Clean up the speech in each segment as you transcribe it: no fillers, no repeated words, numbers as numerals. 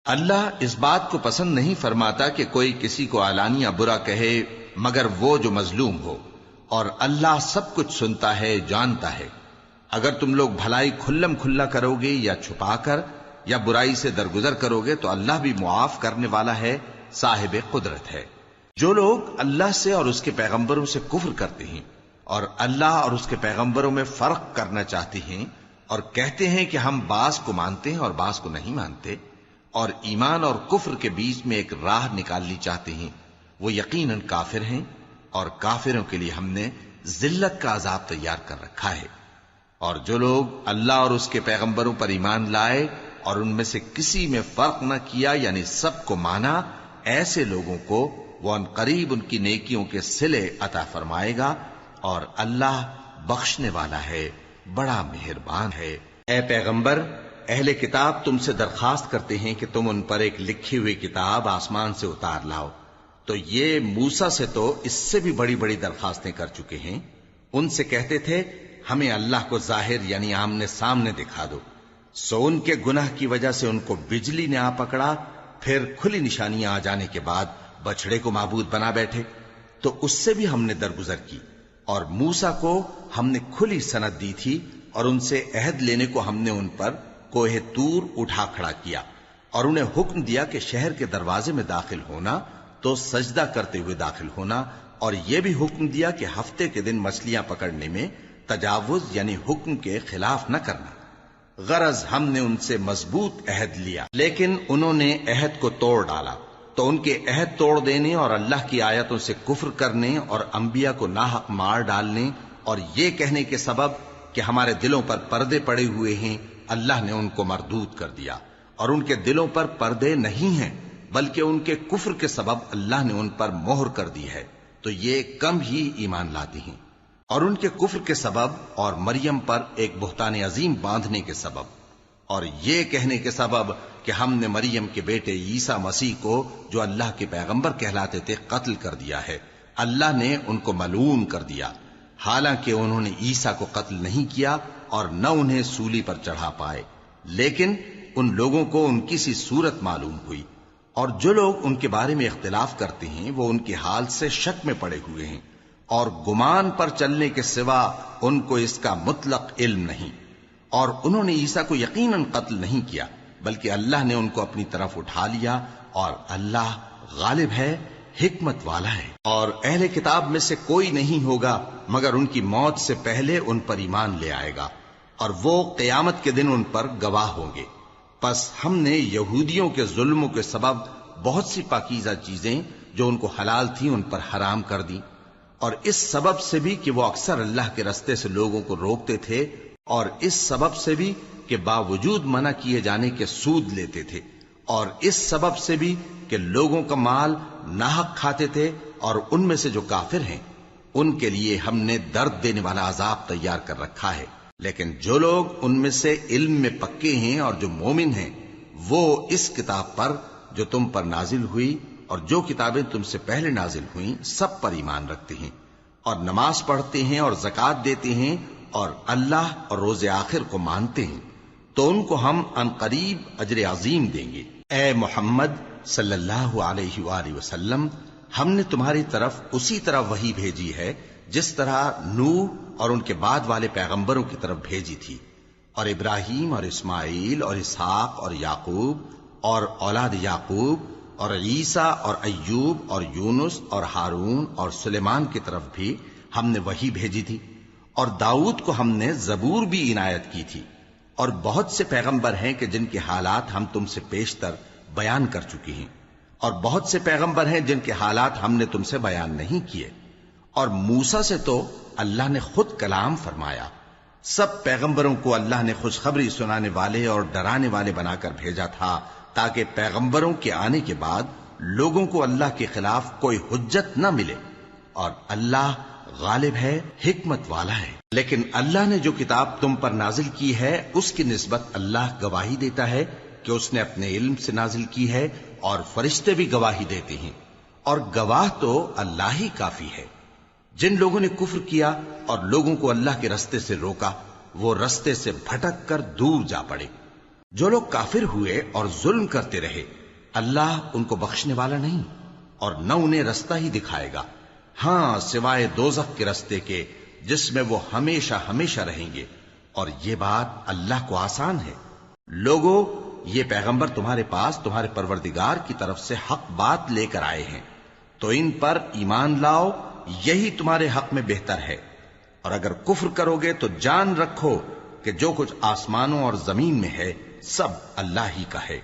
اللہ اس بات کو پسند نہیں فرماتا کہ کوئی کسی کو علانیہ برا کہے مگر وہ جو مظلوم ہو، اور اللہ سب کچھ سنتا ہے، جانتا ہے۔ اگر تم لوگ بھلائی کھلم کھلا کرو گے یا چھپا کر یا برائی سے درگزر کرو گے تو اللہ بھی معاف کرنے والا ہے، صاحب قدرت ہے۔ جو لوگ اللہ سے اور اس کے پیغمبروں سے کفر کرتے ہیں اور اللہ اور اس کے پیغمبروں میں فرق کرنا چاہتے ہیں اور کہتے ہیں کہ ہم بعض کو مانتے ہیں اور بعض کو نہیں مانتے، اور ایمان اور کفر کے بیچ میں ایک راہ نکالنی چاہتے ہیں، وہ یقیناً کافر ہیں، اور کافروں کے لیے ہم نے ذلت کا عذاب تیار کر رکھا ہے۔ اور جو لوگ اللہ اور اس کے پیغمبروں پر ایمان لائے اور ان میں سے کسی میں فرق نہ کیا، یعنی سب کو مانا، ایسے لوگوں کو وہ ان قریب ان کی نیکیوں کے صلے عطا فرمائے گا، اور اللہ بخشنے والا ہے، بڑا مہربان ہے۔ اے پیغمبر، اہل کتاب تم سے درخواست کرتے ہیں کہ تم ان پر ایک لکھی ہوئی کتاب آسمان سے اتار لاؤ، تو یہ موسیٰ سے تو اس سے بھی بڑی بڑی درخواستیں کر چکے ہیں۔ ان سے کہتے تھے ہمیں اللہ کو ظاہر یعنی آمنے سامنے دکھا دو، سو ان کے گناہ کی وجہ سے ان کو بجلی نے آ پکڑا، پھر کھلی نشانیاں آ جانے کے بعد بچڑے کو معبود بنا بیٹھے، تو اس سے بھی ہم نے درگزر کی۔ اور موسیٰ کو ہم نے کھلی سند دی تھی، اور ان سے عہد لینے کو ہم نے ان پر کوہ طور اٹھا کھڑا کیا، اور انہیں حکم دیا کہ شہر کے دروازے میں داخل ہونا تو سجدہ کرتے ہوئے داخل ہونا، اور یہ بھی حکم دیا کہ ہفتے کے دن مچھلیاں پکڑنے میں تجاوز یعنی حکم کے خلاف نہ کرنا۔ غرض ہم نے ان سے مضبوط عہد لیا، لیکن انہوں نے عہد کو توڑ ڈالا، تو ان کے عہد توڑ دینے اور اللہ کی آیتوں سے کفر کرنے اور انبیاء کو ناحق مار ڈالنے اور یہ کہنے کے سبب کہ ہمارے دلوں پر پردے پڑے ہوئے ہیں، اللہ نے ان کو مردود کر دیا۔ اور ان کے دلوں پر پردے نہیں ہیں، بلکہ ان کے کفر کے سبب اللہ نے ان پر مہر کر دی ہے، تو یہ کم ہی ایمان لاتے ہیں۔ اور ان کے کفر کے سبب اور مریم پر ایک بہتان عظیم باندھنے کے سبب اور یہ کہنے کے سبب کہ ہم نے مریم کے بیٹے عیسیٰ مسیح کو جو اللہ کے پیغمبر کہلاتے تھے قتل کر دیا ہے، اللہ نے ان کو ملعون کر دیا، حالانکہ انہوں نے عیسیٰ کو قتل نہیں کیا اور نہ انہیں سولی پر چڑھا پائے، لیکن ان لوگوں کو ان کی سی صورت معلوم ہوئی۔ اور جو لوگ ان کے بارے میں اختلاف کرتے ہیں وہ ان کے حال سے شک میں پڑے ہوئے ہیں، اور گمان پر چلنے کے سوا ان کو اس کا مطلق علم نہیں۔ اور انہوں نے عیسیٰ کو یقیناً قتل نہیں کیا، بلکہ اللہ نے ان کو اپنی طرف اٹھا لیا، اور اللہ غالب ہے، حکمت والا ہے۔ اور اہل کتاب میں سے کوئی نہیں ہوگا مگر ان کی موت سے پہلے ان پر ایمان لے آئے گا، اور وہ قیامت کے دن ان پر گواہ ہوں گے۔ پس ہم نے یہودیوں کے ظلموں کے سبب بہت سی پاکیزہ چیزیں جو ان کو حلال تھیں ان پر حرام کر دیں، اور اس سبب سے بھی کہ وہ اکثر اللہ کے رستے سے لوگوں کو روکتے تھے، اور اس سبب سے بھی کہ باوجود منع کیے جانے کے سود لیتے تھے، اور اس سبب سے بھی کہ لوگوں کا مال ناحق کھاتے تھے۔ اور ان میں سے جو کافر ہیں ان کے لیے ہم نے درد دینے والا عذاب تیار کر رکھا ہے، لیکن جو لوگ ان میں سے علم میں پکے ہیں اور جو مومن ہیں وہ اس کتاب پر جو تم پر نازل ہوئی اور جو کتابیں تم سے پہلے نازل ہوئیں سب پر ایمان رکھتے ہیں، اور نماز پڑھتے ہیں اور زکوٰۃ دیتے ہیں اور اللہ اور روز آخر کو مانتے ہیں، تو ان کو ہم عنقریب اجر عظیم دیں گے۔ اے محمد صلی اللہ علیہ وآلہ وسلم، ہم نے تمہاری طرف اسی طرح وحی بھیجی ہے جس طرح نوح اور ان کے بعد والے پیغمبروں کی طرف بھیجی تھی، اور ابراہیم اور اسماعیل اور اسحاق اور یعقوب اور اولاد یعقوب اور عیسیٰ اور ایوب اور یونس اور ہارون اور سلیمان کی طرف بھی ہم نے وحی بھیجی تھی، اور داؤد کو ہم نے زبور بھی عنایت کی تھی، اور بہت سے پیغمبر ہیں کہ جن کے حالات ہم تم سے پیشتر بیان کر چکے ہیں، اور بہت سے پیغمبر ہیں جن کے حالات ہم نے تم سے بیان نہیں کیے۔ اور موسیٰ سے تو اللہ نے خود کلام فرمایا۔ سب پیغمبروں کو اللہ نے خوشخبری سنانے والے اور ڈرانے والے بنا کر بھیجا تھا، تاکہ پیغمبروں کے آنے کے بعد لوگوں کو اللہ کے خلاف کوئی حجت نہ ملے، اور اللہ غالب ہے، حکمت والا ہے۔ لیکن اللہ نے جو کتاب تم پر نازل کی ہے اس کی نسبت اللہ گواہی دیتا ہے کہ اس نے اپنے علم سے نازل کی ہے، اور فرشتے بھی گواہی دیتے ہیں، اور گواہ تو اللہ ہی کافی ہے۔ جن لوگوں نے کفر کیا اور لوگوں کو اللہ کے رستے سے روکا وہ رستے سے بھٹک کر دور جا پڑے۔ جو لوگ کافر ہوئے اور ظلم کرتے رہے اللہ ان کو بخشنے والا نہیں اور نہ انہیں رستہ ہی دکھائے گا، ہاں سوائے دوزخ کے رستے کے جس میں وہ ہمیشہ ہمیشہ رہیں گے، اور یہ بات اللہ کو آسان ہے۔ لوگو، یہ پیغمبر تمہارے پاس تمہارے پروردگار کی طرف سے حق بات لے کر آئے ہیں، تو ان پر ایمان لاؤ، یہی تمہارے حق میں بہتر ہے، اور اگر کفر کرو گے تو جان رکھو کہ جو کچھ آسمانوں اور زمین میں ہے سب اللہ ہی کا ہے،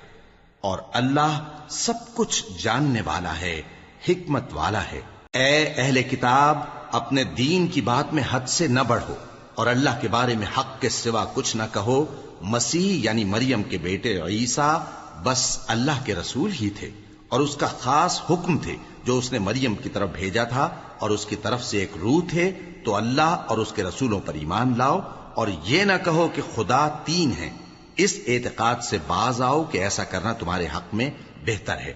اور اللہ سب کچھ جاننے والا ہے، حکمت والا ہے۔ اے اہل کتاب، اپنے دین کی بات میں حد سے نہ بڑھو، اور اللہ کے بارے میں حق کے سوا کچھ نہ کہو۔ مسیح یعنی مریم کے بیٹے عیسیٰ بس اللہ کے رسول ہی تھے، اور اس کا خاص حکم تھے جو اس نے مریم کی طرف بھیجا تھا، اور اس کی طرف سے ایک روح تھے، تو اللہ اور اس کے رسولوں پر ایمان لاؤ، اور یہ نہ کہو کہ خدا تین ہیں۔ اس اعتقاد سے باز آؤ کہ ایسا کرنا تمہارے حق میں بہتر ہے۔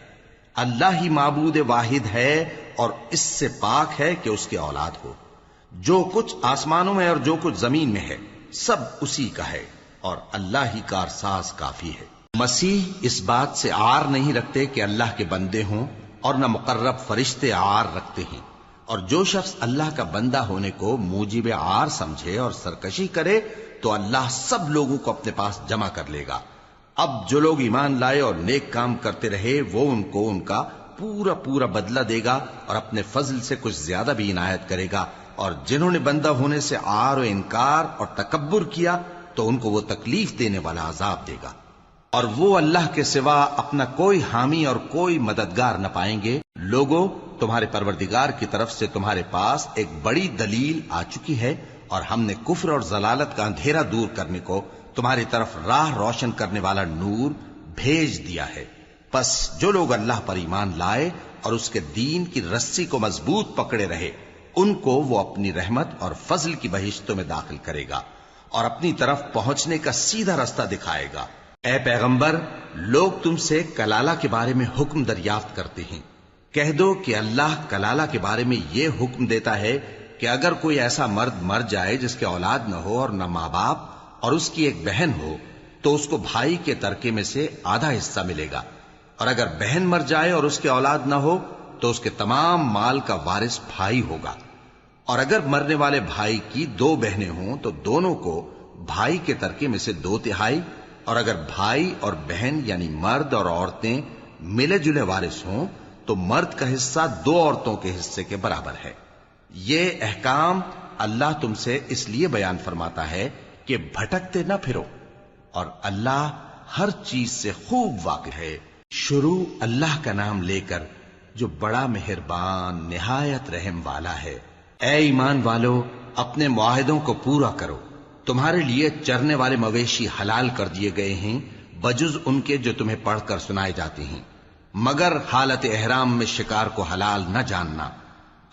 اللہ ہی معبود واحد ہے، اور اس سے پاک ہے کہ اس کی اولاد ہو۔ جو کچھ آسمانوں میں اور جو کچھ زمین میں ہے سب اسی کا ہے، اور اللہ ہی کارساز کافی ہے۔ مسیح اس بات سے عار نہیں رکھتے کہ اللہ کے بندے ہوں، اور نہ مقرب فرشتے عار رکھتے ہیں، اور جو شخص اللہ کا بندہ ہونے کو موجب عار سمجھے اور سرکشی کرے تو اللہ سب لوگوں کو اپنے پاس جمع کر لے گا۔ اب جو لوگ ایمان لائے اور نیک کام کرتے رہے وہ ان کو ان کا پورا پورا بدلہ دے گا، اور اپنے فضل سے کچھ زیادہ بھی عنایت کرے گا، اور جنہوں نے بندہ ہونے سے عار و انکار اور تکبر کیا تو ان کو وہ تکلیف دینے والا عذاب دے گا، اور وہ اللہ کے سوا اپنا کوئی حامی اور کوئی مددگار نہ پائیں گے۔ لوگو، تمہارے پروردگار کی طرف سے تمہارے پاس ایک بڑی دلیل آ چکی ہے، اور ہم نے کفر اور ضلالت کا اندھیرا دور کرنے کو تمہاری طرف راہ روشن کرنے والا نور بھیج دیا ہے۔ پس جو لوگ اللہ پر ایمان لائے اور اس کے دین کی رسی کو مضبوط پکڑے رہے، ان کو وہ اپنی رحمت اور فضل کی بہشتوں میں داخل کرے گا، اور اپنی طرف پہنچنے کا سیدھا رستہ دکھائے گا۔ اے پیغمبر، لوگ تم سے کلالہ کے بارے میں حکم دریافت کرتے ہیں، کہہ دو کہ اللہ کلالہ کے بارے میں یہ حکم دیتا ہے کہ اگر کوئی ایسا مرد مر جائے جس کے اولاد نہ ہو اور نہ ماں باپ، اور اس کی ایک بہن ہو، تو اس کو بھائی کے ترکے میں سے آدھا حصہ ملے گا، اور اگر بہن مر جائے اور اس کے اولاد نہ ہو تو اس کے تمام مال کا وارث بھائی ہوگا، اور اگر مرنے والے بھائی کی دو بہنیں ہوں تو دونوں کو بھائی کے ترکے میں سے 2/3، اور اگر بھائی اور بہن یعنی مرد اور عورتیں ملے جلے وارث ہوں تو مرد کا حصہ 2 عورتوں کے حصے کے برابر ہے۔ یہ احکام اللہ تم سے اس لیے بیان فرماتا ہے کہ بھٹکتے نہ پھرو، اور اللہ ہر چیز سے خوب واقف ہے۔ شروع اللہ کا نام لے کر جو بڑا مہربان نہایت رحم والا ہے۔ اے ایمان والو، اپنے معاہدوں کو پورا کرو۔ تمہارے لیے چرنے والے مویشی حلال کر دیے گئے ہیں بجز ان کے جو تمہیں پڑھ کر سنائے جاتے ہیں، مگر حالت احرام میں شکار کو حلال نہ جاننا۔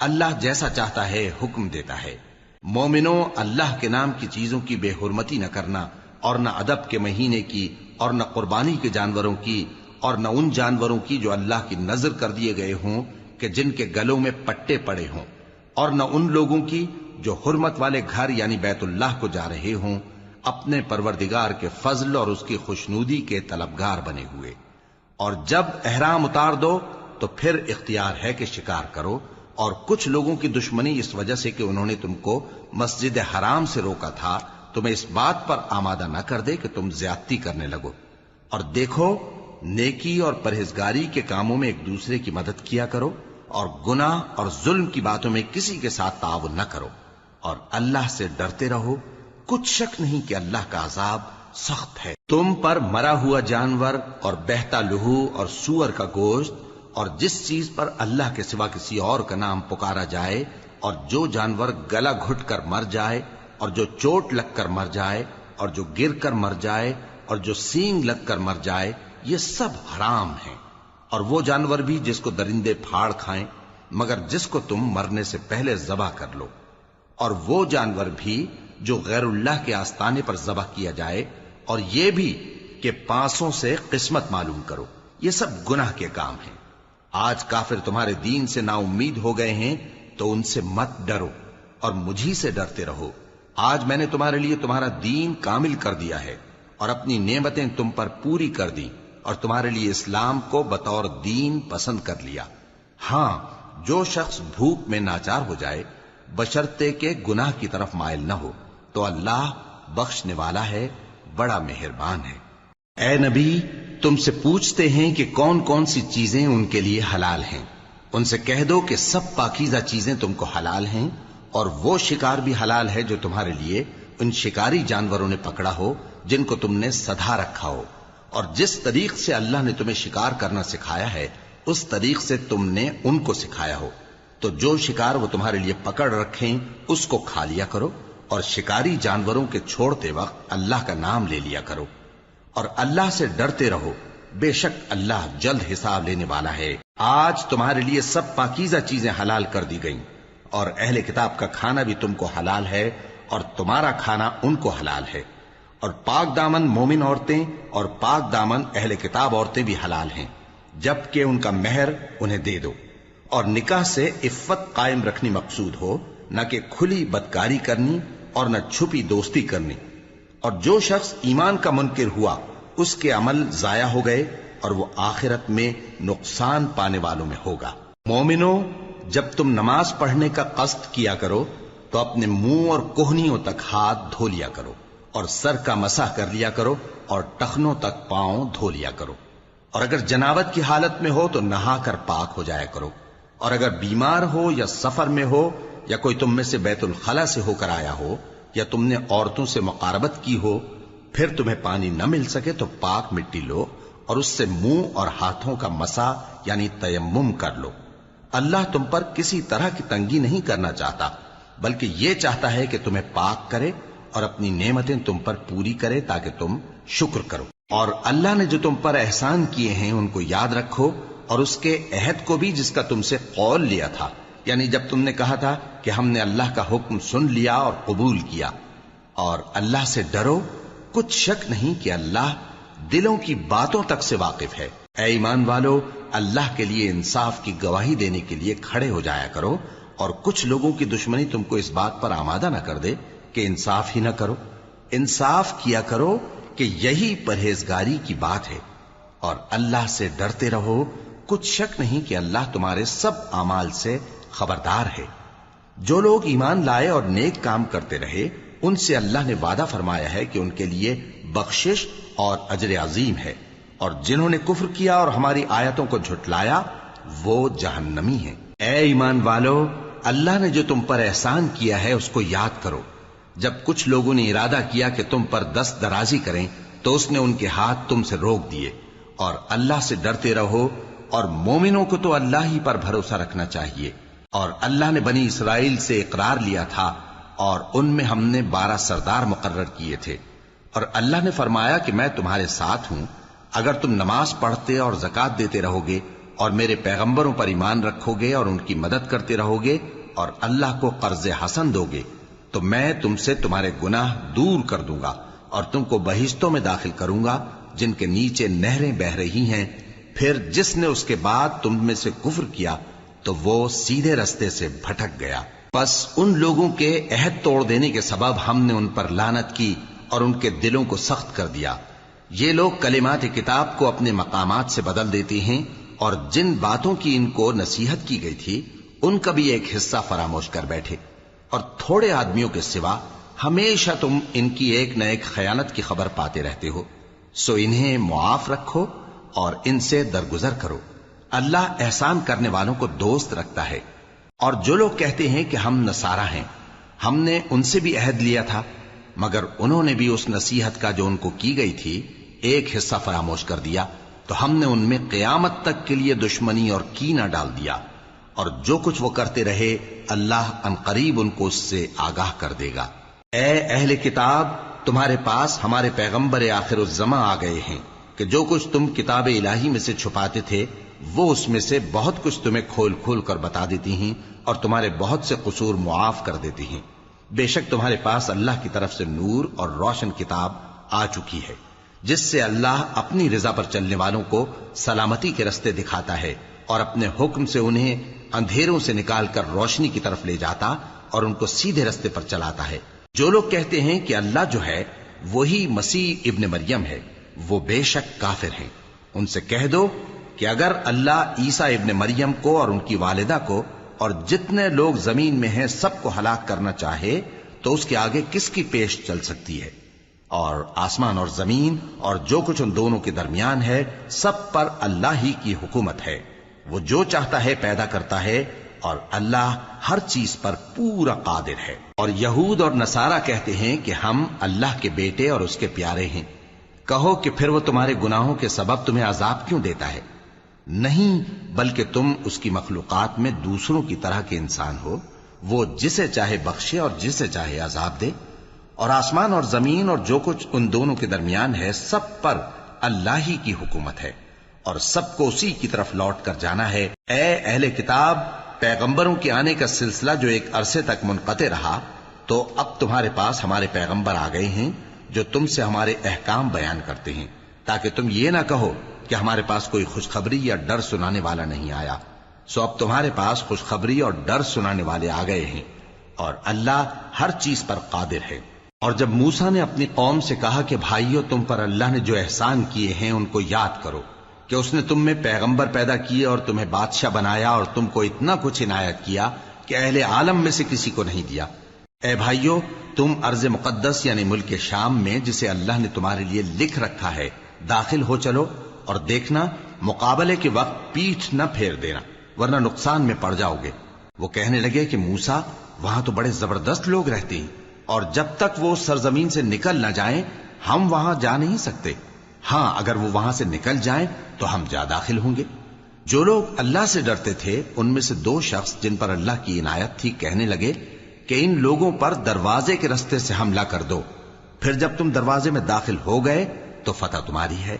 اللہ جیسا چاہتا ہے حکم دیتا ہے۔ مومنوں، اللہ کے نام کی چیزوں کی بے حرمتی نہ کرنا، اور نہ ادب کے مہینے کی، اور نہ قربانی کے جانوروں کی، اور نہ ان جانوروں کی جو اللہ کی نذر کر دیے گئے ہوں کہ جن کے گلوں میں پٹے پڑے ہوں، اور نہ ان لوگوں کی جو حرمت والے گھر یعنی بیت اللہ کو جا رہے ہوں، اپنے پروردگار کے فضل اور اس کی خوشنودی کے طلبگار بنے ہوئے۔ اور جب احرام اتار دو تو پھر اختیار ہے کہ شکار کرو، اور کچھ لوگوں کی دشمنی اس وجہ سے کہ انہوں نے تم کو مسجد حرام سے روکا تھا تمہیں اس بات پر آمادہ نہ کر دے کہ تم زیادتی کرنے لگو۔ اور دیکھو، نیکی اور پرہیزگاری کے کاموں میں ایک دوسرے کی مدد کیا کرو، اور گناہ اور ظلم کی باتوں میں کسی کے ساتھ تعاون نہ کرو، اور اللہ سے ڈرتے رہو۔ کچھ شک نہیں کہ اللہ کا عذاب سخت ہے۔ تم پر مرا ہوا جانور اور بہتا لہو اور سور کا گوشت، اور جس چیز پر اللہ کے سوا کسی اور کا نام پکارا جائے، اور جو جانور گلا گھٹ کر مر جائے، اور جو چوٹ لگ کر مر جائے، اور جو گر کر مر جائے، اور جو سینگ لگ کر مر جائے، یہ سب حرام ہیں۔ اور وہ جانور بھی جس کو درندے پھاڑ کھائیں، مگر جس کو تم مرنے سے پہلے ذبح کر لو، اور وہ جانور بھی جو غیر اللہ کے آستانے پر ذبح کیا جائے، اور یہ بھی کہ پانسوں سے قسمت معلوم کرو۔ یہ سب گناہ کے کام ہیں۔ آج کافر تمہارے دین سے نا امید ہو گئے ہیں تو ان سے مت ڈرو، اور مجھی سے ڈرتے رہو۔ آج میں نے تمہارے لیے تمہارا دین کامل کر دیا ہے، اور اپنی نعمتیں تم پر پوری کر دی اور تمہارے لیے اسلام کو بطور دین پسند کر لیا۔ ہاں، جو شخص بھوک میں ناچار ہو جائے بشرطے کہ گناہ کی طرف مائل نہ ہو تو اللہ بخشنے والا ہے، بڑا مہربان ہے۔ اے نبی، تم سے پوچھتے ہیں کہ کون کون سی چیزیں ان کے لیے حلال ہیں۔ ان سے کہہ دو کہ سب پاکیزہ چیزیں تم کو حلال ہیں، اور وہ شکار بھی حلال ہے جو تمہارے لیے ان شکاری جانوروں نے پکڑا ہو جن کو تم نے سدھا رکھا ہو، اور جس طریق سے اللہ نے تمہیں شکار کرنا سکھایا ہے اس طریق سے تم نے ان کو سکھایا ہو، تو جو شکار وہ تمہارے لیے پکڑ رکھیں اس کو کھا لیا کرو، اور شکاری جانوروں کے چھوڑتے وقت اللہ کا نام لے لیا کرو، اور اللہ سے ڈرتے رہو، بے شک اللہ جلد حساب لینے والا ہے۔ آج تمہارے لیے سب پاکیزہ چیزیں حلال کر دی گئیں، اور اہل کتاب کا کھانا بھی تم کو حلال ہے اور تمہارا کھانا ان کو حلال ہے، اور پاک دامن مومن عورتیں اور پاک دامن اہل کتاب عورتیں بھی حلال ہیں، جبکہ ان کا مہر انہیں دے دو، اور نکاح سے عفت قائم رکھنی مقصود ہو، نہ کہ کھلی بدکاری کرنی اور نہ چھپی دوستی کرنی۔ اور جو شخص ایمان کا منکر ہوا اس کے عمل ضائع ہو گئے اور وہ آخرت میں نقصان پانے والوں میں ہوگا۔ مومنو، جب تم نماز پڑھنے کا قصد کیا کرو تو اپنے منہ اور کوہنیوں تک ہاتھ دھو لیا کرو، اور سر کا مسح کر لیا کرو، اور ٹخنوں تک پاؤں دھو لیا کرو، اور اگر جنابت کی حالت میں ہو تو نہا کر پاک ہو جایا کرو، اور اگر بیمار ہو یا سفر میں ہو یا کوئی تم میں سے بیت الخلا سے ہو کر آیا ہو یا تم نے عورتوں سے مقاربت کی ہو، پھر تمہیں پانی نہ مل سکے تو پاک مٹی لو اور اس سے منہ اور ہاتھوں کا مسح یعنی تیمم کر لو۔ اللہ تم پر کسی طرح کی تنگی نہیں کرنا چاہتا، بلکہ یہ چاہتا ہے کہ تمہیں پاک کرے اور اپنی نعمتیں تم پر پوری کرے تاکہ تم شکر کرو۔ اور اللہ نے جو تم پر احسان کیے ہیں ان کو یاد رکھو، اور اس کے عہد کو بھی جس کا تم سے قول لیا تھا، یعنی جب تم نے کہا تھا کہ ہم نے اللہ کا حکم سن لیا اور قبول کیا۔ اور اللہ سے ڈرو، کچھ شک نہیں کہ اللہ دلوں کی باتوں تک سے واقف ہے۔ اے ایمان والو، اللہ کے لیے انصاف کی گواہی دینے کے لیے کھڑے ہو جایا کرو، اور کچھ لوگوں کی دشمنی تم کو اس بات پر آمادہ نہ کر دے کہ انصاف ہی نہ کرو۔ انصاف کیا کرو کہ یہی پرہیزگاری کی بات ہے، اور اللہ سے ڈرتے رہو، کچھ شک نہیں کہ اللہ تمہارے سب اعمال سے خبردار ہے۔ جو لوگ ایمان لائے اور نیک کام کرتے رہے ان سے اللہ نے وعدہ فرمایا ہے کہ ان کے لیے بخشش اور اجر عظیم ہے، اور جنہوں نے کفر کیا اور ہماری آیتوں کو جھٹلایا وہ جہنمی ہیں۔ اے ایمان والو، اللہ نے جو تم پر احسان کیا ہے اس کو یاد کرو۔ جب کچھ لوگوں نے ارادہ کیا کہ تم پر دست درازی کریں تو اس نے ان کے ہاتھ تم سے روک دیے، اور اللہ سے ڈرتے رہو، اور مومنوں کو تو اللہ ہی پر بھروسہ رکھنا چاہیے۔ اور اللہ نے بنی اسرائیل سے اقرار لیا تھا اور ان میں ہم نے 12 سردار مقرر کیے تھے، اور اللہ نے فرمایا کہ میں تمہارے ساتھ ہوں اگر تم نماز پڑھتے اور زکوٰۃ دیتے رہو گے اور میرے پیغمبروں پر ایمان رکھو گے اور ان کی مدد کرتے رہو گے اور اللہ کو قرض حسن دو گے تو میں تم سے تمہارے گناہ دور کر دوں گا اور تم کو بہشتوں میں داخل کروں گا جن کے نیچے نہریں بہ رہی ہیں۔ پھر جس نے اس کے بعد تم میں سے کفر کیا تو وہ سیدھے رستے سے بھٹک گیا۔ پس ان لوگوں کے عہد توڑ دینے کے سبب ہم نے ان پر لعنت کی اور ان کے دلوں کو سخت کر دیا۔ یہ لوگ کلمات کتاب کو اپنے مقامات سے بدل دیتے ہیں اور جن باتوں کی ان کو نصیحت کی گئی تھی ان کا بھی ایک حصہ فراموش کر بیٹھے، اور تھوڑے آدمیوں کے سوا ہمیشہ تم ان کی ایک نہ ایک خیانت کی خبر پاتے رہتے ہو، سو انہیں معاف رکھو اور ان سے درگزر کرو۔ اللہ احسان کرنے والوں کو دوست رکھتا ہے۔ اور جو لوگ کہتے ہیں کہ ہم نصارہ ہیں، ہم نے ان سے بھی عہد لیا تھا، مگر انہوں نے بھی اس نصیحت کا جو ان کو کی گئی تھی ایک حصہ فراموش کر دیا، تو ہم نے ان میں قیامت تک کے لیے دشمنی اور کینہ ڈال دیا، اور جو کچھ وہ کرتے رہے اللہ عنقریب ان کو اس سے آگاہ کر دے گا۔ اے اہل کتاب، تمہارے پاس ہمارے پیغمبر آخر الزماں آ گئے ہیں کہ جو کچھ تم کتاب الہی میں سے چھپاتے تھے وہ اس میں سے بہت کچھ تمہیں کھول کھول کر بتا دیتی ہیں اور تمہارے بہت سے قصور معاف کر دیتی ہیں۔ بے شک تمہارے پاس اللہ کی طرف سے نور اور روشن کتاب آ چکی ہے جس سے اللہ اپنی رضا پر چلنے والوں کو سلامتی کے رستے دکھاتا ہے اور اپنے حکم سے انہیں اندھیروں سے نکال کر روشنی کی طرف لے جاتا اور ان کو سیدھے رستے پر چلاتا ہے۔ جو لوگ کہتے ہیں کہ اللہ جو ہے وہی مسیح ابن مریم ہے، وہ بے شک کافر ہیں۔ ان سے کہہ دو کہ اگر اللہ عیسیٰ ابن مریم کو اور ان کی والدہ کو اور جتنے لوگ زمین میں ہیں سب کو ہلاک کرنا چاہے تو اس کے آگے کس کی پیش چل سکتی ہے؟ اور آسمان اور زمین اور جو کچھ ان دونوں کے درمیان ہے سب پر اللہ ہی کی حکومت ہے۔ وہ جو چاہتا ہے پیدا کرتا ہے، اور اللہ ہر چیز پر پورا قادر ہے۔ اور یہود اور نصارہ کہتے ہیں کہ ہم اللہ کے بیٹے اور اس کے پیارے ہیں۔ کہو کہ پھر وہ تمہارے گناہوں کے سبب تمہیں عذاب کیوں دیتا ہے؟ نہیں، بلکہ تم اس کی مخلوقات میں دوسروں کی طرح کے انسان ہو، وہ جسے چاہے بخشے اور جسے چاہے عذاب دے۔ اور آسمان اور زمین اور جو کچھ ان دونوں کے درمیان ہے سب پر اللہ ہی کی حکومت ہے، اور سب کو اسی کی طرف لوٹ کر جانا ہے۔ اے اہل کتاب، پیغمبروں کے آنے کا سلسلہ جو ایک عرصے تک منقطع رہا، تو اب تمہارے پاس ہمارے پیغمبر آ گئے ہیں جو تم سے ہمارے احکام بیان کرتے ہیں، تاکہ تم یہ نہ کہو کہ ہمارے پاس کوئی خوشخبری یا ڈر سنانے والا نہیں آیا۔ سو اب تمہارے پاس خوشخبری اور ڈر سنانے والے آ گئے ہیں، اور اللہ ہر چیز پر قادر ہے۔ اور جب موسیٰ نے اپنی قوم سے کہا کہ بھائیو، تم پر اللہ نے جو احسان کیے ہیں ان کو یاد کرو، کہ اس نے تم میں پیغمبر پیدا کیے اور تمہیں بادشاہ بنایا اور تم کو اتنا کچھ عنایت کیا کہ اہل عالم میں سے کسی کو نہیں دیا۔ اے بھائیو، تم ارض مقدس یعنی ملک شام میں، جسے اللہ نے تمہارے لیے لکھ رکھا ہے، داخل ہو چلو، اور دیکھنا مقابلے کے وقت پیٹھ نہ پھیر دینا، ورنہ نقصان میں پڑ جاؤ گے۔ وہ کہنے لگے کہ موسیٰ، وہاں تو بڑے زبردست لوگ رہتے ہیں، اور جب تک وہ سرزمین سے نکل نہ جائیں ہم وہاں جا نہیں سکتے۔ ہاں، اگر وہ وہاں سے نکل جائیں تو ہم جا داخل ہوں گے۔ جو لوگ اللہ سے ڈرتے تھے ان میں سے دو شخص جن پر اللہ کی عنایت تھی کہنے لگے کہ ان لوگوں پر دروازے کے رستے سے حملہ کر دو، پھر جب تم دروازے میں داخل ہو گئے تو فتح تمہاری ہے،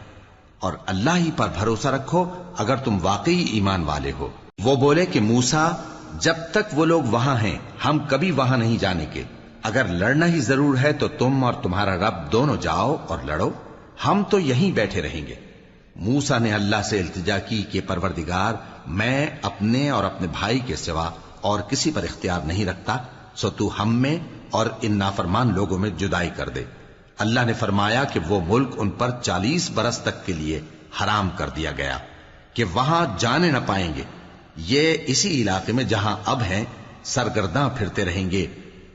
اور اللہ ہی پر بھروسہ رکھو اگر تم واقعی ایمان والے ہو۔ وہ بولے کہ موسیٰ، جب تک وہ لوگ وہاں ہیں ہم کبھی وہاں نہیں جانے کے، اگر لڑنا ہی ضرور ہے تو تم اور تمہارا رب دونوں جاؤ اور لڑو، ہم تو یہیں بیٹھے رہیں گے۔ موسیٰ نے اللہ سے التجا کی کہ پروردگار، میں اپنے اور اپنے بھائی کے سوا اور کسی پر اختیار نہیں رکھتا، سو تو ہم میں اور ان نافرمان لوگوں میں جدائی کر دے۔ اللہ نے فرمایا کہ وہ ملک ان پر 40 برس تک کے لیے حرام کر دیا گیا کہ وہاں جانے نہ پائیں گے۔ یہ اسی علاقے میں جہاں اب ہیں سرگرداں پھرتے رہیں گے،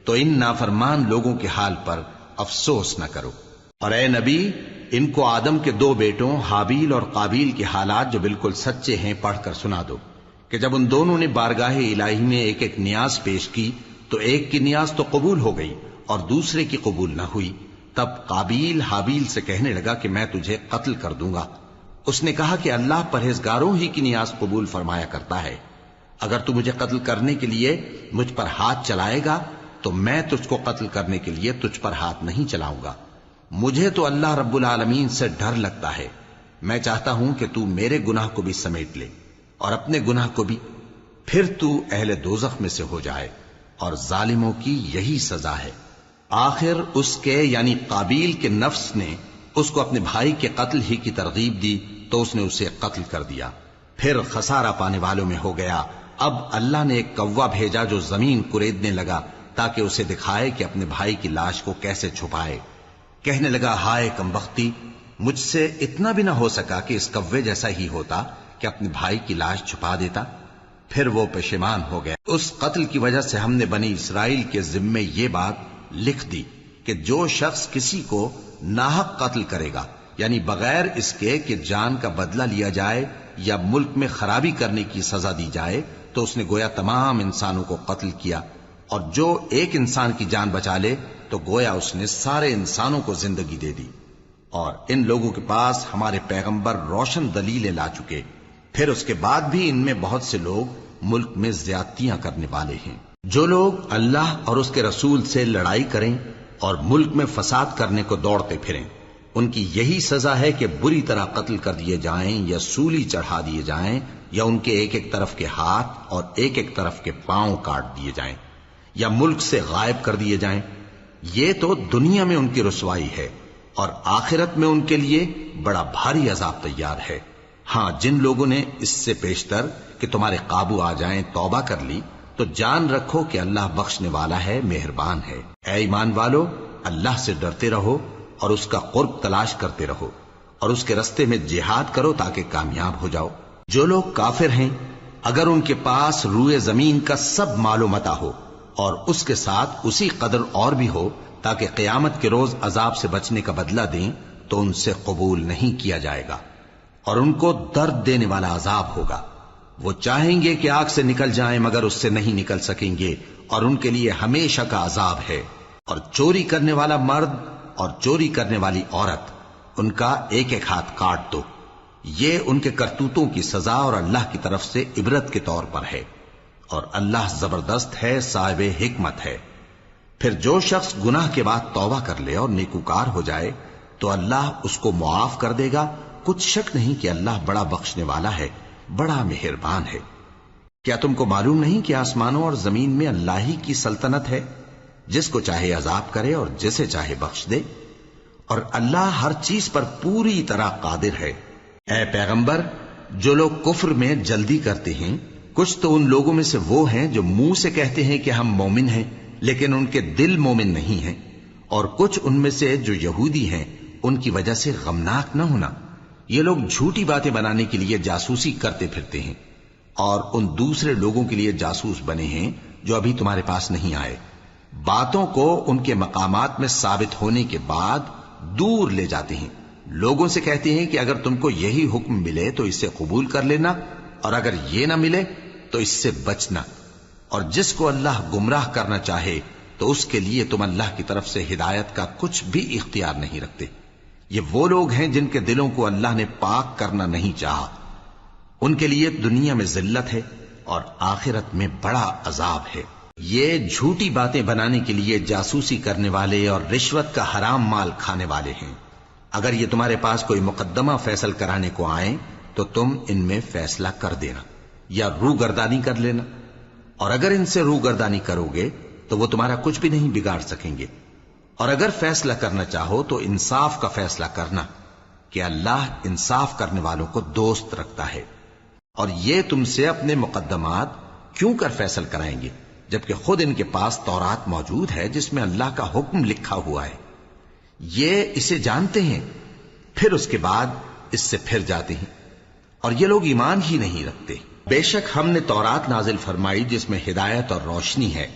تو ان نافرمان لوگوں کے حال پر افسوس نہ کرو۔ اور اے نبی، ان کو آدم کے 2 بیٹوں حابیل اور قابیل کے حالات جو بالکل سچے ہیں پڑھ کر سنا دو، کہ جب ان دونوں نے بارگاہ الہی میں ایک ایک نیاز پیش کی تو ایک کی نیاز تو قبول ہو گئی اور دوسرے کی قبول نہ ہوئی۔ تب قابیل حابیل سے کہنے لگا کہ میں تجھے قتل کر دوں گا۔ اس نے کہا کہ اللہ پرہیزگاروں ہی کی نیاز قبول فرمایا کرتا ہے، اگر تو مجھے قتل کرنے کے لیے مجھ پر ہاتھ چلائے گا تو میں تجھ کو قتل کرنے کے لیے تجھ پر ہاتھ نہیں چلاؤں گا۔ مجھے تو اللہ رب العالمین سے ڈر لگتا ہے، میں چاہتا ہوں کہ تو میرے گناہ کو بھی سمیٹ لے اور اپنے گناہ کو بھی، پھر تو اہل دوزخ میں سے ہو جائے، اور ظالموں کی یہی سزا ہے۔ آخر اس کے یعنی قابیل کے نفس نے اس کو اپنے بھائی کے قتل ہی کی ترغیب دی تو اس نے اسے قتل کر دیا، پھر خسارہ پانے والوں میں ہو گیا۔ اب اللہ نے ایک کوا بھیجا جو زمین کریدنے لگا تاکہ اسے دکھائے کہ اپنے بھائی کی لاش کو کیسے چھپائے۔ کہنے لگا، ہائے کمبختی، مجھ سے اتنا بھی نہ ہو سکا کہ اس کوے جیسا ہی ہوتا کہ اپنے بھائی کی لاش چھپا دیتا۔ پھر وہ پشیمان ہو گیا۔ اس قتل کی وجہ سے ہم نے بنی اسرائیل کے ذمے یہ بات لکھ دی کہ جو شخص کسی کو ناحق قتل کرے گا، یعنی بغیر اس کے کہ جان کا بدلہ لیا جائے یا ملک میں خرابی کرنے کی سزا دی جائے، تو اس نے گویا تمام انسانوں کو قتل کیا، اور جو ایک انسان کی جان بچا لے تو گویا اس نے سارے انسانوں کو زندگی دے دی۔ اور ان لوگوں کے پاس ہمارے پیغمبر روشن دلیلیں لا چکے، پھر اس کے بعد بھی ان میں بہت سے لوگ ملک میں زیادتیاں کرنے والے ہیں۔ جو لوگ اللہ اور اس کے رسول سے لڑائی کریں اور ملک میں فساد کرنے کو دوڑتے پھریں، ان کی یہی سزا ہے کہ بری طرح قتل کر دیے جائیں یا سولی چڑھا دیے جائیں، یا ان کے ایک ایک طرف کے ہاتھ اور ایک ایک طرف کے پاؤں کاٹ دیے جائیں، یا ملک سے غائب کر دیے جائیں۔ یہ تو دنیا میں ان کی رسوائی ہے، اور آخرت میں ان کے لیے بڑا بھاری عذاب تیار ہے۔ ہاں، جن لوگوں نے اس سے پیشتر کہ تمہارے قابو آ جائیں توبہ کر لی تو جان رکھو کہ اللہ بخشنے والا ہے، مہربان ہے۔ اے ایمان والو، اللہ سے ڈرتے رہو اور اس کا قرب تلاش کرتے رہو اور اس کے رستے میں جہاد کرو تاکہ کامیاب ہو جاؤ۔ جو لوگ کافر ہیں اگر ان کے پاس روئے زمین کا سب مال و متاع ہو اور اس کے ساتھ اسی قدر اور بھی ہو تاکہ قیامت کے روز عذاب سے بچنے کا بدلہ دیں تو ان سے قبول نہیں کیا جائے گا اور ان کو درد دینے والا عذاب ہوگا۔ وہ چاہیں گے کہ آگ سے نکل جائیں مگر اس سے نہیں نکل سکیں گے اور ان کے لیے ہمیشہ کا عذاب ہے۔ اور چوری کرنے والا مرد اور چوری کرنے والی عورت ان کا ایک ایک ہاتھ کاٹ دو، یہ ان کے کرتوتوں کی سزا اور اللہ کی طرف سے عبرت کے طور پر ہے، اور اللہ زبردست ہے، صاحب حکمت ہے۔ پھر جو شخص گناہ کے بعد توبہ کر لے اور نیکوکار ہو جائے تو اللہ اس کو معاف کر دے گا، کچھ شک نہیں کہ اللہ بڑا بخشنے والا ہے، بڑا مہربان ہے۔ کیا تم کو معلوم نہیں کہ آسمانوں اور زمین میں اللہ ہی کی سلطنت ہے، جس کو چاہے عذاب کرے اور جسے چاہے بخش دے، اور اللہ ہر چیز پر پوری طرح قادر ہے۔ اے پیغمبر، جو لوگ کفر میں جلدی کرتے ہیں کچھ تو ان لوگوں میں سے وہ ہیں جو منہ سے کہتے ہیں کہ ہم مومن ہیں لیکن ان کے دل مومن نہیں ہیں، اور کچھ ان میں سے جو یہودی ہیں ان کی وجہ سے غمناک نہ ہونا۔ یہ لوگ جھوٹی باتیں بنانے کے لیے جاسوسی کرتے پھرتے ہیں اور ان دوسرے لوگوں کے لیے جاسوس بنے ہیں جو ابھی تمہارے پاس نہیں آئے، باتوں کو ان کے مقامات میں ثابت ہونے کے بعد دور لے جاتے ہیں، لوگوں سے کہتے ہیں کہ اگر تم کو یہی حکم ملے تو اسے قبول کر لینا اور اگر یہ نہ ملے تو اس سے بچنا، اور جس کو اللہ گمراہ کرنا چاہے تو اس کے لیے تم اللہ کی طرف سے ہدایت کا کچھ بھی اختیار نہیں رکھتے۔ یہ وہ لوگ ہیں جن کے دلوں کو اللہ نے پاک کرنا نہیں چاہا، ان کے لیے دنیا میں ذلت ہے اور آخرت میں بڑا عذاب ہے۔ یہ جھوٹی باتیں بنانے کے لیے جاسوسی کرنے والے اور رشوت کا حرام مال کھانے والے ہیں۔ اگر یہ تمہارے پاس کوئی مقدمہ فیصل کرانے کو آئیں تو تم ان میں فیصلہ کر دینا یا روگردانی کر لینا، اور اگر ان سے روگردانی کرو گے تو وہ تمہارا کچھ بھی نہیں بگاڑ سکیں گے، اور اگر فیصلہ کرنا چاہو تو انصاف کا فیصلہ کرنا کہ اللہ انصاف کرنے والوں کو دوست رکھتا ہے۔ اور یہ تم سے اپنے مقدمات کیوں کر فیصل کرائیں گے جبکہ خود ان کے پاس تورات موجود ہے جس میں اللہ کا حکم لکھا ہوا ہے، یہ اسے جانتے ہیں پھر اس کے بعد اس سے پھر جاتے ہیں، اور یہ لوگ ایمان ہی نہیں رکھتے۔ بے شک ہم نے تورات نازل فرمائی جس میں ہدایت اور روشنی ہے،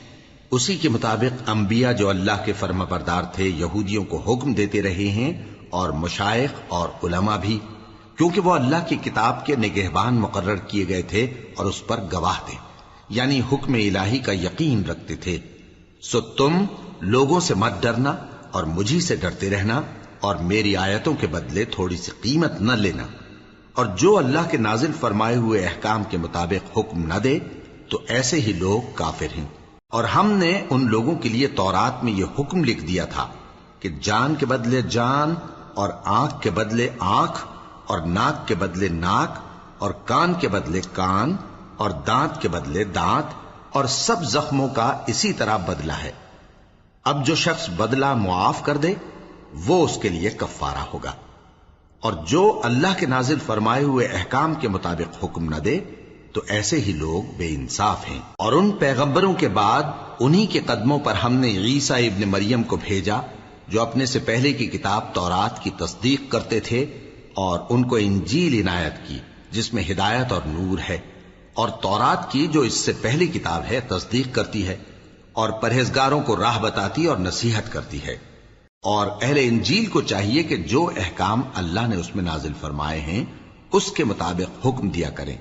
اسی کے مطابق انبیاء جو اللہ کے فرما بردار تھے یہودیوں کو حکم دیتے رہے ہیں، اور مشائخ اور علماء بھی، کیونکہ وہ اللہ کی کتاب کے نگہبان مقرر کیے گئے تھے اور اس پر گواہ تھے، یعنی حکم الہی کا یقین رکھتے تھے۔ سو تم لوگوں سے مت ڈرنا اور مجھی سے ڈرتے رہنا، اور میری آیتوں کے بدلے تھوڑی سی قیمت نہ لینا، اور جو اللہ کے نازل فرمائے ہوئے احکام کے مطابق حکم نہ دے تو ایسے ہی لوگ کافر ہیں۔ اور ہم نے ان لوگوں کے لیے تورات میں یہ حکم لکھ دیا تھا کہ جان کے بدلے جان، اور آنکھ کے بدلے آنکھ، اور ناک کے بدلے ناک، اور کان کے بدلے کان، اور دانت کے بدلے دانت، اور سب زخموں کا اسی طرح بدلہ ہے۔ اب جو شخص بدلہ معاف کر دے وہ اس کے لیے کفارہ ہوگا، اور جو اللہ کے نازل فرمائے ہوئے احکام کے مطابق حکم نہ دے تو ایسے ہی لوگ بے انصاف ہیں۔ اور ان پیغمبروں کے بعد انہی کے قدموں پر ہم نے عیسیٰ ابن مریم کو بھیجا جو اپنے سے پہلے کی کتاب تورات کی تصدیق کرتے تھے، اور ان کو انجیل عنایت کی جس میں ہدایت اور نور ہے، اور تورات کی جو اس سے پہلی کتاب ہے تصدیق کرتی ہے اور پرہیزگاروں کو راہ بتاتی اور نصیحت کرتی ہے۔ اور اہل انجیل کو چاہیے کہ جو احکام اللہ نے اس میں نازل فرمائے ہیں اس کے مطابق حکم دیا کریں،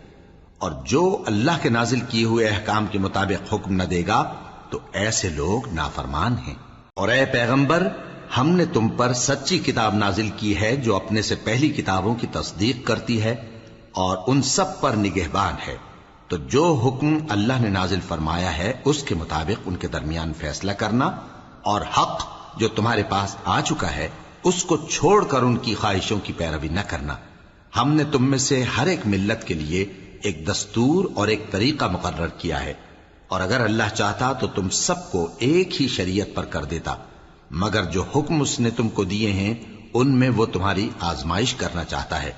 اور جو اللہ کے نازل کیے ہوئے احکام کے مطابق حکم نہ دے گا تو ایسے لوگ نافرمان ہیں۔ اور اے پیغمبر، ہم نے تم پر سچی کتاب نازل کی ہے جو اپنے سے پہلی کتابوں کی تصدیق کرتی ہے اور ان سب پر نگہبان ہے، تو جو حکم اللہ نے نازل فرمایا ہے اس کے مطابق ان کے درمیان فیصلہ کرنا، اور حق جو تمہارے پاس آ چکا ہے اس کو چھوڑ کر ان کی خواہشوں کی پیروی نہ کرنا۔ ہم نے تم میں سے ہر ایک ملت کے لیے ایک دستور اور ایک طریقہ مقرر کیا ہے، اور اگر اللہ چاہتا تو تم سب کو ایک ہی شریعت پر کر دیتا، مگر جو حکم اس نے تم کو دیے ہیں ان میں وہ تمہاری آزمائش کرنا چاہتا ہے۔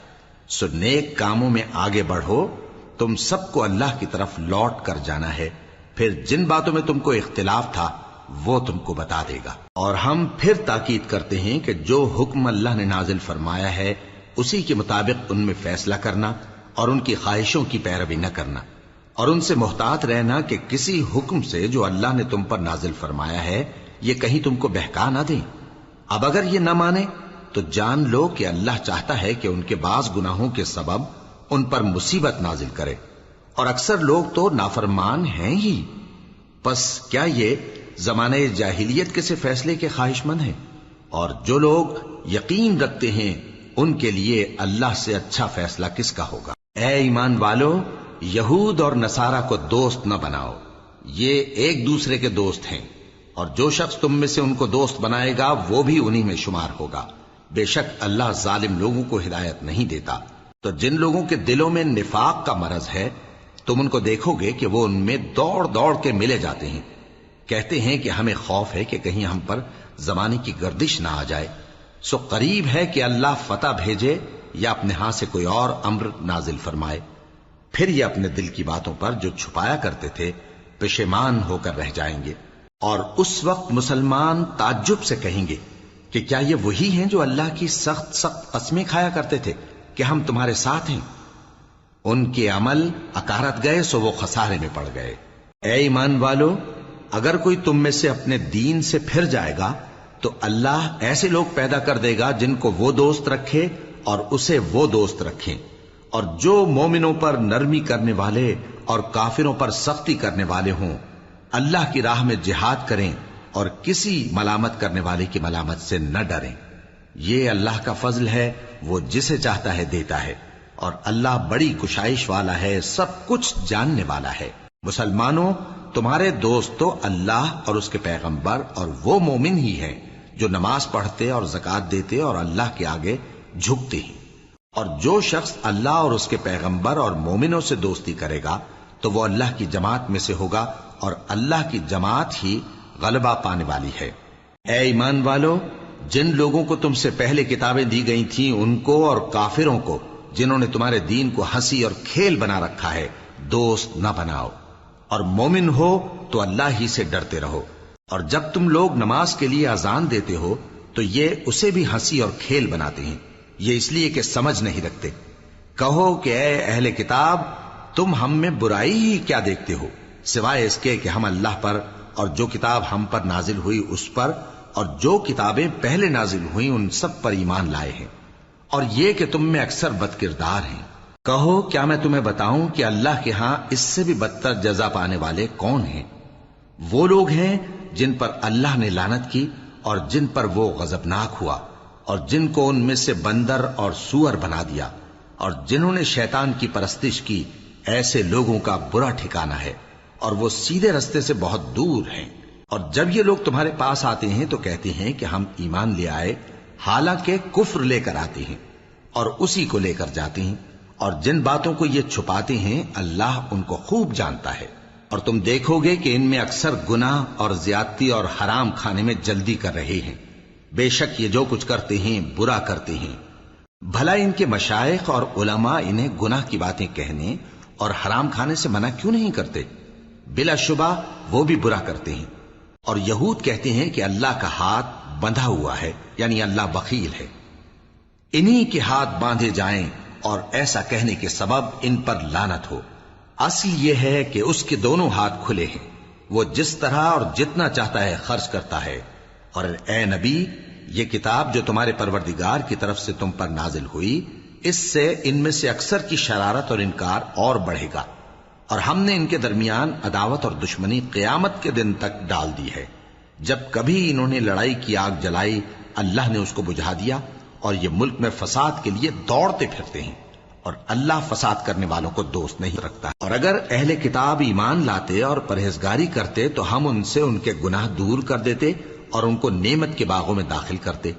سو نیک کاموں میں آگے بڑھو، تم سب کو اللہ کی طرف لوٹ کر جانا ہے۔ پھر جن باتوں میں تم کو اختلاف تھا وہ تم کو بتا دے گا۔ اور ہم پھر تاکید کرتے ہیں کہ جو حکم اللہ نے نازل فرمایا ہے اسی کے مطابق ان میں فیصلہ کرنا اور ان کی خواہشوں کی پیروی نہ کرنا، اور ان سے محتاط رہنا کہ کسی حکم سے جو اللہ نے تم پر نازل فرمایا ہے یہ کہیں تم کو بہکا نہ دیں۔ اب اگر یہ نہ مانے تو جان لو کہ اللہ چاہتا ہے کہ ان کے بعض گناہوں کے سبب ان پر مصیبت نازل کرے، اور اکثر لوگ تو نافرمان ہیں ہی۔ پس کیا یہ زمانہ جاہلیت کے سے فیصلے کے خواہش مند ہیں؟ اور جو لوگ یقین رکھتے ہیں ان کے لیے اللہ سے اچھا فیصلہ کس کا ہوگا؟ اے ایمان والو، یہود اور نصارہ کو دوست نہ بناؤ، یہ ایک دوسرے کے دوست ہیں، اور جو شخص تم میں سے ان کو دوست بنائے گا وہ بھی انہی میں شمار ہوگا۔ بے شک اللہ ظالم لوگوں کو ہدایت نہیں دیتا۔ تو جن لوگوں کے دلوں میں نفاق کا مرض ہے تم ان کو دیکھو گے کہ وہ ان میں دوڑ دوڑ کے ملے جاتے ہیں، کہتے ہیں کہ ہمیں خوف ہے کہ کہیں ہم پر زمانے کی گردش نہ آ جائے، سو قریب ہے کہ اللہ فتح بھیجے یا اپنے ہاں سے کوئی اور امر نازل فرمائے، پھر یہ اپنے دل کی باتوں پر جو چھپایا کرتے تھے پشیمان ہو کر رہ جائیں گے۔ اور اس وقت مسلمان تعجب سے کہیں گے کہ کیا یہ وہی ہیں جو اللہ کی سخت سخت قسمیں کھایا کرتے تھے کہ ہم تمہارے ساتھ ہیں؟ ان کے عمل اکارت گئے سو وہ خسارے میں پڑ گئے۔ اے ایمان والو، اگر کوئی تم میں سے اپنے دین سے پھر جائے گا تو اللہ ایسے لوگ پیدا کر دے گا جن کو وہ دوست رکھے اور اسے وہ دوست رکھیں، اور جو مومنوں پر نرمی کرنے والے اور کافروں پر سختی کرنے والے ہوں، اللہ کی راہ میں جہاد کریں اور کسی ملامت کرنے والے کی ملامت سے نہ ڈریں۔ یہ اللہ کا فضل ہے، وہ جسے چاہتا ہے دیتا ہے، اور اللہ بڑی کشائش والا ہے، سب کچھ جاننے والا ہے۔ مسلمانوں، تمہارے دوست تو اللہ اور اس کے پیغمبر اور وہ مومن ہی ہیں جو نماز پڑھتے اور زکوٰۃ دیتے اور اللہ کے آگے جھکتے ہیں۔ اور جو شخص اللہ اور اس کے پیغمبر اور مومنوں سے دوستی کرے گا تو وہ اللہ کی جماعت میں سے ہوگا، اور اللہ کی جماعت ہی غلبہ پانے والی ہے۔ اے ایمان والو، جن لوگوں کو تم سے پہلے کتابیں دی گئی تھیں ان کو اور کافروں کو جنہوں نے تمہارے دین کو ہنسی اور کھیل بنا رکھا ہے دوست نہ بناؤ، اور مومن ہو تو اللہ ہی سے ڈرتے رہو۔ اور جب تم لوگ نماز کے لیے اذان دیتے ہو تو یہ اسے بھی ہنسی اور کھیل بناتے ہیں، یہ اس لیے کہ سمجھ نہیں رکھتے۔ کہو کہ اے اہل کتاب، تم ہم میں برائی ہی کیا دیکھتے ہو، سوائے اس کے کہ ہم اللہ پر اور جو کتاب ہم پر نازل ہوئی اس پر اور جو کتابیں پہلے نازل ہوئیں ان سب پر ایمان لائے ہیں، اور یہ کہ تم میں اکثر بد کردار ہیں۔ کہو کیا میں تمہیں بتاؤں کہ اللہ کے ہاں اس سے بھی بدتر جزا پانے والے کون ہیں؟ وہ لوگ ہیں جن پر اللہ نے لعنت کی اور جن پر وہ غضبناک ہوا، اور جن کو ان میں سے بندر اور سور بنا دیا، اور جنہوں نے شیطان کی پرستش کی، ایسے لوگوں کا برا ٹھکانہ ہے، اور وہ سیدھے رستے سے بہت دور ہیں۔ اور جب یہ لوگ تمہارے پاس آتے ہیں تو کہتے ہیں کہ ہم ایمان لے آئے، حالانکہ کفر لے کر آتے ہیں اور اسی کو لے کر جاتے ہیں، اور جن باتوں کو یہ چھپاتے ہیں اللہ ان کو خوب جانتا ہے۔ اور تم دیکھو گے کہ ان میں اکثر گناہ اور زیادتی اور حرام کھانے میں جلدی کر رہے ہیں، بے شک یہ جو کچھ کرتے ہیں برا کرتے ہیں۔ بھلا ان کے مشائخ اور علماء انہیں گناہ کی باتیں کہنے اور حرام کھانے سے منع کیوں نہیں کرتے؟ بلا شبہ وہ بھی برا کرتے ہیں۔ اور یہود کہتے ہیں کہ اللہ کا ہاتھ بندھا ہوا ہے، یعنی اللہ بخیل ہے، انہی کے ہاتھ باندھے جائیں، اور ایسا کہنے کے سبب ان پر لعنت ہو۔ اصل یہ ہے کہ اس کے دونوں ہاتھ کھلے ہیں، وہ جس طرح اور جتنا چاہتا ہے خرچ کرتا ہے۔ اور اے نبی، یہ کتاب جو تمہارے پروردگار کی طرف سے تم پر نازل ہوئی، اس سے ان میں سے اکثر کی شرارت اور انکار اور بڑھے گا، اور ہم نے ان کے درمیان عداوت اور دشمنی قیامت کے دن تک ڈال دی ہے۔ جب کبھی انہوں نے لڑائی کی آگ جلائی اللہ نے اس کو بجھا دیا، اور یہ ملک میں فساد کے لیے دوڑتے پھرتے ہیں، اور اللہ فساد کرنے والوں کو دوست نہیں رکھتا۔ اور اگر اہل کتاب ایمان لاتے اور پرہیزگاری کرتے تو ہم ان سے ان کے گناہ دور کر دیتے اور ان کو نعمت کے باغوں میں داخل کرتے۔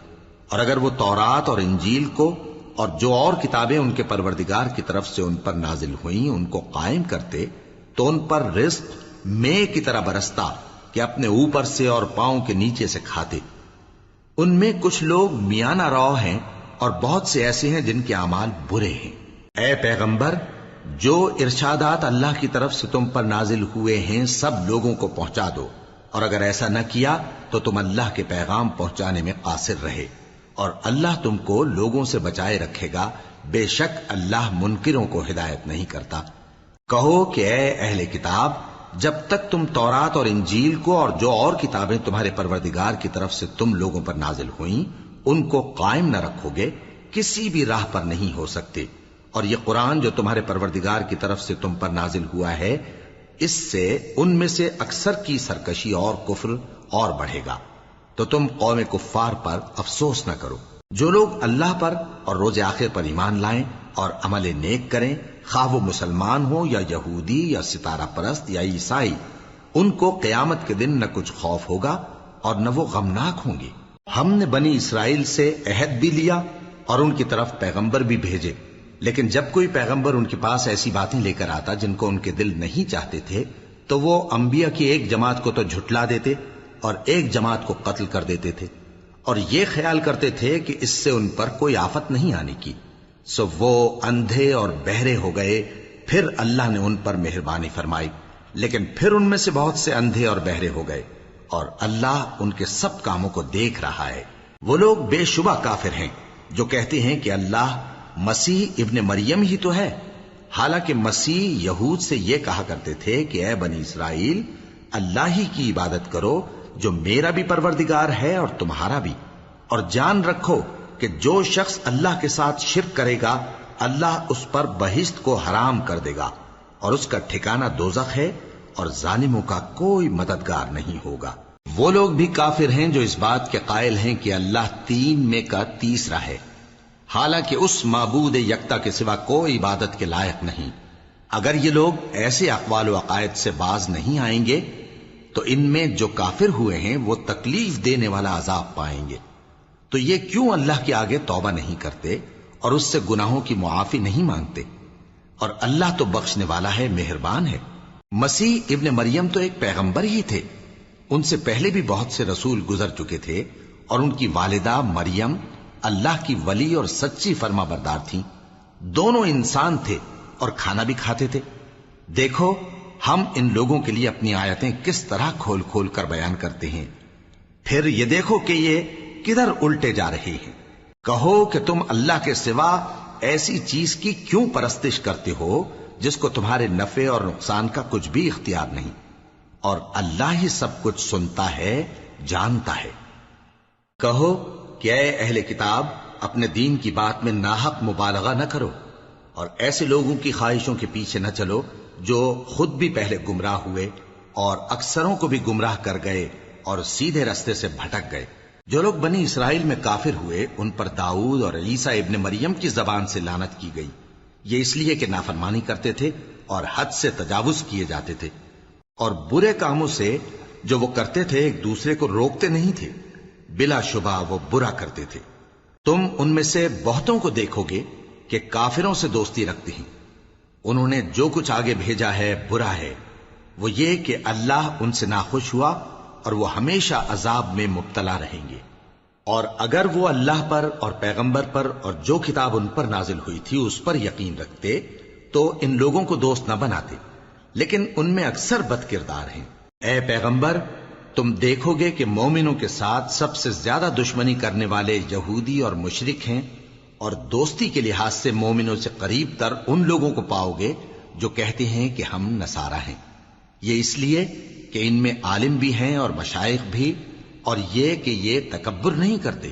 اور اگر وہ تورات اور انجیل کو اور جو اور کتابیں ان کے پروردگار کی طرف سے ان پر نازل ہوئیں ان کو قائم کرتے تو ان پر رزق مے کی طرح برستا کہ اپنے اوپر سے اور پاؤں کے نیچے سے کھاتے۔ ان میں کچھ لوگ میانہ رو ہیں اور بہت سے ایسے ہیں جن کے اعمال برے ہیں۔ اے پیغمبر، جو ارشادات اللہ کی طرف سے تم پر نازل ہوئے ہیں سب لوگوں کو پہنچا دو، اور اگر ایسا نہ کیا تو تم اللہ کے پیغام پہنچانے میں قاصر رہے، اور اللہ تم کو لوگوں سے بچائے رکھے گا، بے شک اللہ منکروں کو ہدایت نہیں کرتا۔ کہو کہ اے اہل کتاب، جب تک تم تورات اور انجیل کو اور جو اور کتابیں تمہارے پروردگار کی طرف سے تم لوگوں پر نازل ہوئیں ان کو قائم نہ رکھو گے، کسی بھی راہ پر نہیں ہو سکتے۔ اور یہ قرآن جو تمہارے پروردگار کی طرف سے تم پر نازل ہوا ہے، اس سے ان میں سے اکثر کی سرکشی اور کفر اور بڑھے گا، تو تم قوم کفار پر افسوس نہ کرو۔ جو لوگ اللہ پر اور روز آخر پر ایمان لائیں اور عمل نیک کریں، خواہ وہ مسلمان ہو یا یہودی یا ستارہ پرست یا عیسائی، ان کو قیامت کے دن نہ کچھ خوف ہوگا اور نہ وہ غمناک ہوں گے۔ ہم نے بنی اسرائیل سے عہد بھی لیا اور ان کی طرف پیغمبر بھی بھیجے، لیکن جب کوئی پیغمبر ان کے پاس ایسی باتیں لے کر آتا جن کو ان کے دل نہیں چاہتے تھے تو وہ انبیاء کی ایک جماعت کو تو جھٹلا دیتے اور ایک جماعت کو قتل کر دیتے تھے، اور یہ خیال کرتے تھے کہ اس سے ان پر کوئی آفت نہیں آنے کی، سو وہ اندھے اور بہرے ہو گئے۔ پھر اللہ نے ان پر مہربانی فرمائی، لیکن پھر ان میں سے بہت سے اندھے اور بہرے ہو گئے، اور اللہ ان کے سب کاموں کو دیکھ رہا ہے۔ وہ لوگ بے شبہ کافر ہیں جو کہتے ہیں کہ اللہ مسیح ابن مریم ہی تو ہے، حالانکہ مسیح یہود سے یہ کہا کرتے تھے کہ اے بنی اسرائیل، اللہ ہی کی عبادت کرو جو میرا بھی پروردگار ہے اور تمہارا بھی، اور جان رکھو کہ جو شخص اللہ کے ساتھ شرک کرے گا اللہ اس پر بہشت کو حرام کر دے گا، اور اس کا ٹھکانہ دوزخ ہے، اور ظالموں کا کوئی مددگار نہیں ہوگا۔ وہ لوگ بھی کافر ہیں جو اس بات کے قائل ہیں کہ اللہ تین میں کا تیسرا ہے، حالانکہ اس معبود یکتا کے سوا کوئی عبادت کے لائق نہیں۔ اگر یہ لوگ ایسے اقوال و عقائد سے باز نہیں آئیں گے تو ان میں جو کافر ہوئے ہیں وہ تکلیف دینے والا عذاب پائیں گے۔ تو یہ کیوں اللہ کے آگے توبہ نہیں کرتے اور اس سے گناہوں کی معافی نہیں مانگتے؟ اور اللہ تو بخشنے والا ہے، مہربان ہے۔ مسیح ابن مریم تو ایک پیغمبر ہی تھے، ان سے پہلے بھی بہت سے رسول گزر چکے تھے، اور ان کی والدہ مریم اللہ کی ولی اور سچی فرما بردار تھیں۔ دونوں انسان تھے اور کھانا بھی کھاتے تھے۔ دیکھو ہم ان لوگوں کے لیے اپنی آیتیں کس طرح کھول کھول کر بیان کرتے ہیں، پھر یہ دیکھو کہ یہ کدھر الٹے جا رہے ہیں۔ کہو کہ تم اللہ کے سوا ایسی چیز کی کیوں پرستش کرتے ہو جس کو تمہارے نفع اور نقصان کا کچھ بھی اختیار نہیں، اور اللہ ہی سب کچھ سنتا ہے، جانتا ہے۔ کہو کہ اے اہل کتاب، اپنے دین کی بات میں ناحق مبالغہ نہ کرو، اور ایسے لوگوں کی خواہشوں کے پیچھے نہ چلو جو خود بھی پہلے گمراہ ہوئے اور اکثروں کو بھی گمراہ کر گئے اور سیدھے رستے سے بھٹک گئے۔ جو لوگ بنی اسرائیل میں کافر ہوئے ان پر داؤد اور عیسیٰ ابن مریم کی زبان سے لعنت کی گئی، یہ اس لیے کہ نافرمانی کرتے تھے اور حد سے تجاوز کیے جاتے تھے، اور برے کاموں سے جو وہ کرتے تھے ایک دوسرے کو روکتے نہیں تھے، بلا شبہ وہ برا کرتے تھے۔ تم ان میں سے بہتوں کو دیکھو گے کہ کافروں سے دوستی رکھتے ہیں، انہوں نے جو کچھ آگے بھیجا ہے برا ہے، وہ یہ کہ اللہ ان سے ناخوش ہوا اور وہ ہمیشہ عذاب میں مبتلا رہیں گے۔ اور اگر وہ اللہ پر اور پیغمبر پر اور جو کتاب ان پر نازل ہوئی تھی اس پر یقین رکھتے تو ان لوگوں کو دوست نہ بناتے، لیکن ان میں اکثر بد کردار ہیں۔ اے پیغمبر، تم دیکھو گے کہ مومنوں کے ساتھ سب سے زیادہ دشمنی کرنے والے یہودی اور مشرک ہیں، اور دوستی کے لحاظ سے مومنوں سے قریب تر ان لوگوں کو پاؤ گے جو کہتے ہیں کہ ہم نصارہ ہیں، یہ اس لیے کہ ان میں عالم بھی ہیں اور مشائخ بھی، اور یہ کہ یہ تکبر نہیں کرتے۔